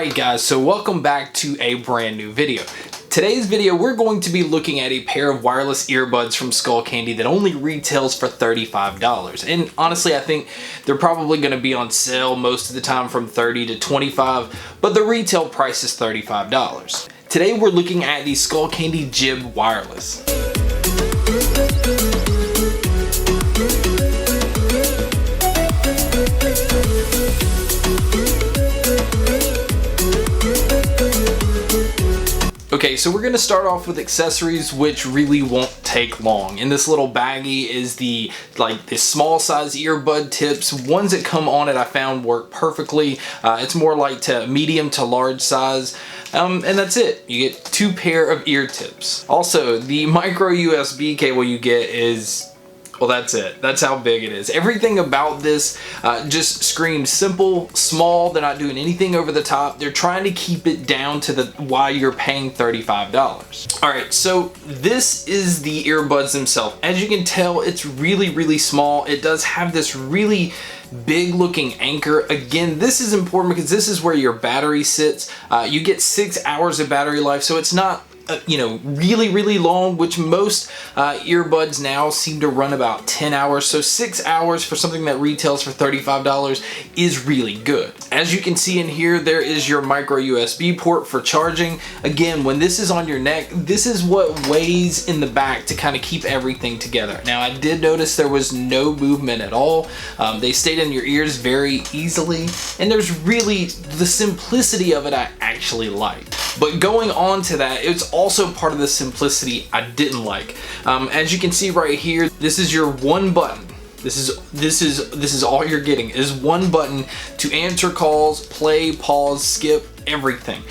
Alright guys, so welcome back to a brand new video. Today's video, we're going to be looking at a pair of wireless earbuds from Skullcandy that only retails for $35. And honestly, I think they're probably going to be on sale most of the time from $30 to $25, but the retail price is $35. Today we're looking at the Skullcandy Jib Wireless. Okay, so we're gonna start off with accessories, which really won't take long. In this little baggie is the small size earbud tips. Ones that come on it I found work perfectly. It's more like to medium to large size. And that's it. You get 2 pair of ear tips. Also, the micro USB cable you get is, well, that's it. That's how big it is. Everything about this just screams simple, small. They're not doing anything over the top. They're trying to keep it down to why you're paying $35. All right, so this is the earbuds themselves. As you can tell, it's really, really small. It does have this really big looking anchor. Again, this is important because this is where your battery sits. You get 6 hours of battery life, so it's not really long, which most earbuds now seem to run about 10 hours. So 6 hours for something that retails for $35 is really good. As you can see in here, there is your micro USB port for charging. Again, when this is on your neck, this is what weighs in the back to kind of keep everything together. Now, I did notice there was no movement at all. They stayed in your ears very easily, and there's really the simplicity of it I actually like. But going on to that, it's also part of the simplicity I didn't like. As you can see right here, this is your one button. This is all you're getting is one button to answer calls, play, pause, skip, everything.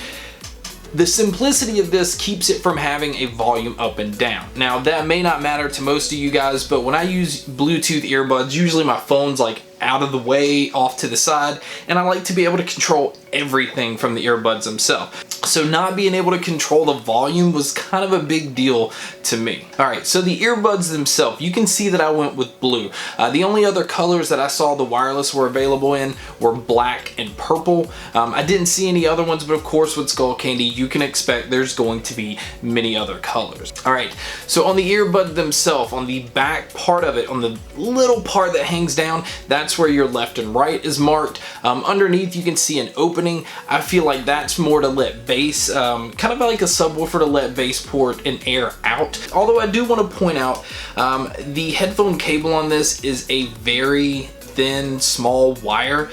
The simplicity of this keeps it from having a volume up and down. Now, that may not matter to most of you guys, but when I use Bluetooth earbuds, usually my phone's like out of the way, off to the side, and I like to be able to control everything from the earbuds themselves. So not being able to control the volume was kind of a big deal to me. All right, so the earbuds themselves, you can see that I went with blue. The only other colors that I saw the wireless were available in were black and purple. I didn't see any other ones, but of course with Skullcandy, you can expect there's going to be many other colors. All right, so on the earbud themselves, on the back part of it, on the little part that hangs down, that's where your left and right is marked. Underneath you can see an opening. I feel like that's more to let bass, kind of like a subwoofer to let bass port and air out. Although I do want to point out, the headphone cable on this is a very thin, small wire.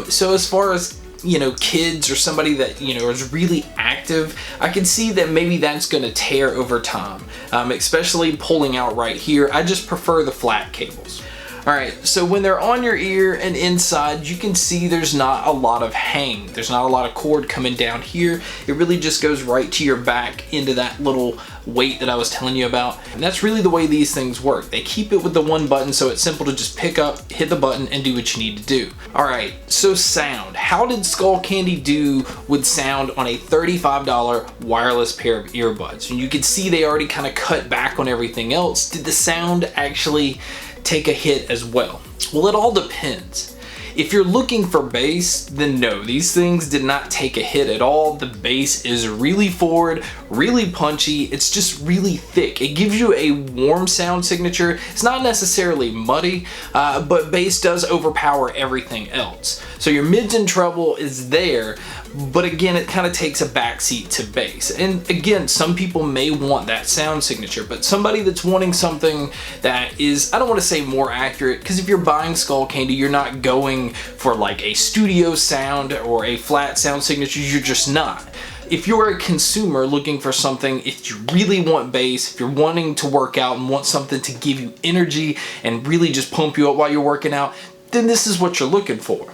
So as far as kids or somebody that is really active, I can see that maybe that's going to tear over time, especially pulling out right here. I just prefer the flat cables. Alright, so when they're on your ear and inside, you can see there's not a lot of hang. There's not a lot of cord coming down here. It really just goes right to your back into that little weight that I was telling you about. And that's really the way these things work. They keep it with the one button, so it's simple to just pick up, hit the button, and do what you need to do. Alright, so sound. How did Skullcandy do with sound on a $35 wireless pair of earbuds? And you can see they already kind of cut back on everything else. Did the sound actually take a hit as well? Well, it all depends. If you're looking for bass, then no, these things did not take a hit at all. The bass is really forward, really punchy. It's just really thick. It gives you a warm sound signature. It's not necessarily muddy, but bass does overpower everything else. So your mids and treble is there, but again, it kind of takes a backseat to bass. And again, some people may want that sound signature, but somebody that's wanting something that is, I don't want to say more accurate, because if you're buying Skullcandy, you're not going for like a studio sound or a flat sound signature. You're just not. If you're a consumer looking for something, if you really want bass, if you're wanting to work out and want something to give you energy and really just pump you up while you're working out, then this is what you're looking for.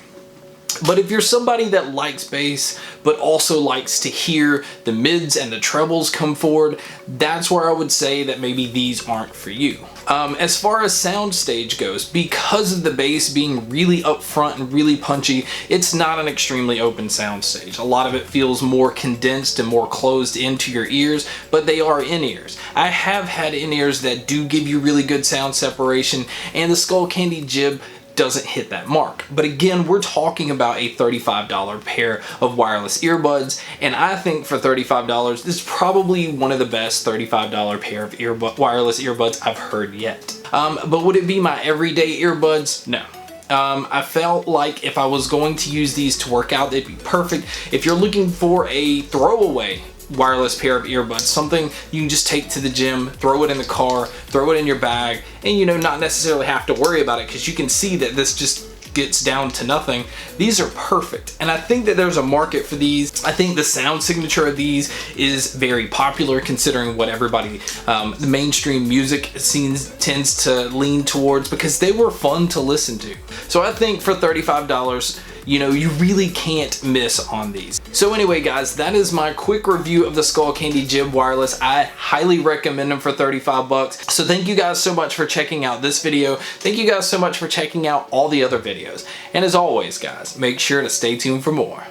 But if you're somebody that likes bass, but also likes to hear the mids and the trebles come forward, that's where I would say that maybe these aren't for you. As far as soundstage goes, because of the bass being really upfront and really punchy, it's not an extremely open soundstage. A lot of it feels more condensed and more closed into your ears, but they are in-ears. I have had in-ears that do give you really good sound separation, and the Skullcandy Jib doesn't hit that mark. But again, we're talking about a $35 pair of wireless earbuds, and I think for $35, this is probably one of the best $35 pair of wireless earbuds I've heard yet. But would it be my everyday earbuds? No. I felt like if I was going to use these to work out, they'd be perfect. If you're looking for a throwaway wireless pair of earbuds, something you can just take to the gym, throw it in the car, throw it in your bag, and you know, not necessarily have to worry about it because you can see that this just gets down to nothing. These are perfect, and I think that there's a market for these. I think the sound signature of these is very popular considering what everybody, the mainstream music scene tends to lean towards, because they were fun to listen to. So I think for $35, you know, you really can't miss on these. So anyway, guys, that is my quick review of the Skullcandy Jib Wireless. I highly recommend them for 35 bucks. So thank you guys so much for checking out this video. Thank you guys so much for checking out all the other videos. And as always, guys, make sure to stay tuned for more.